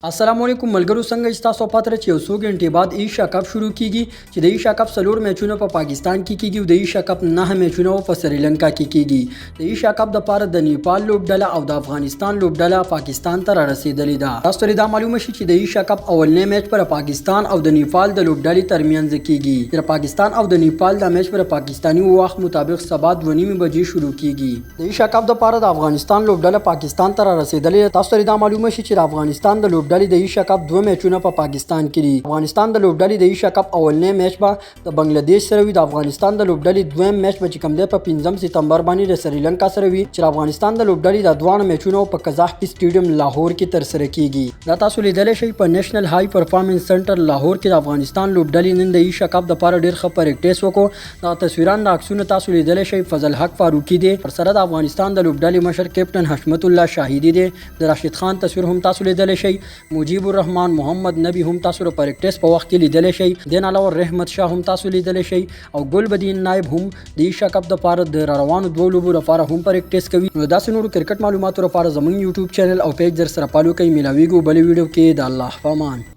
السلام علیکم ملګرو، څنګه تاسو پاتره چې یو څو غنټې بعد ایشیا کپ شروع کیږي چې د ایشیا کپ څلور میچونه په پاکستان کې کیږي او د ایشیا کپ 9 میچونه په سریلانکا کې کیږي. د ایشیا کپ د پاره د نیپال لوبډله او د افغانستان لوبډله پاکستان ته رسیدلې ده. تاسو ته دا معلومه شي چې د ایشیا کپ اولنې میچ پر پاکستان او د نیپال د لوبډلې ترمنځ کیږي. د پاکستان او د نیپال د میچ پر پاکستاني وخت مطابق سبا 2:30 بجې شروع کیږي. د ایشیا کپ د پاره د افغانستان لوبډله پاکستان ته رسیدلې. تاسو ته دا معلومه شي چې د افغانستان د لوبډلې د ایشیا کپ دوه میچونه په پاکستان کې دي. افغانستان د لوبډلې د ایشیا کپ اولنې میچ به د بنگلاديش سره وي. د افغانستان د لوبډلې دویم میچ به کوم دی په 15 سپتمبر باندې د سریلانکا سره وي چې افغانستان د لوبډلې د دوه میچونو په قزاقستان سټیډیم لاهور کې تر سره کیږي. دا تاسو لیدلی شئ په نېشنل های پرفارمنس سنټر لاهور کې د افغانستان لوبډلې نن د ایشیا کپ د لپاره ډیر ښه پریکټیس وکړو. دا تصویران د عکسونه تاسو لیدلی شئ. فضل حق فاروقي دی پر سره د افغانستان د لوبډلې مشر کیپټن حشمت الله شاهدي دی. د راشد خان تصویر هم تاسو لیدلی شئ. مجيب الرحمن محمد نبی هم تاسو په پریکټیس په وخت کې لیدلی شئ. دین علاوه رحمت شاه هم تاسو لیدلی شئ او ګل بدین نائب هم د ایشیا کپ د لپاره د روانو دوه لوبو لپاره هم پریکټیس کوي. نو داسې نورو کرکټ معلوماتو لپاره زموږ یوټیوب چینل او پیج در سره فالو کړئ. ملاویږو بل ویډیو کې. د الله په امان.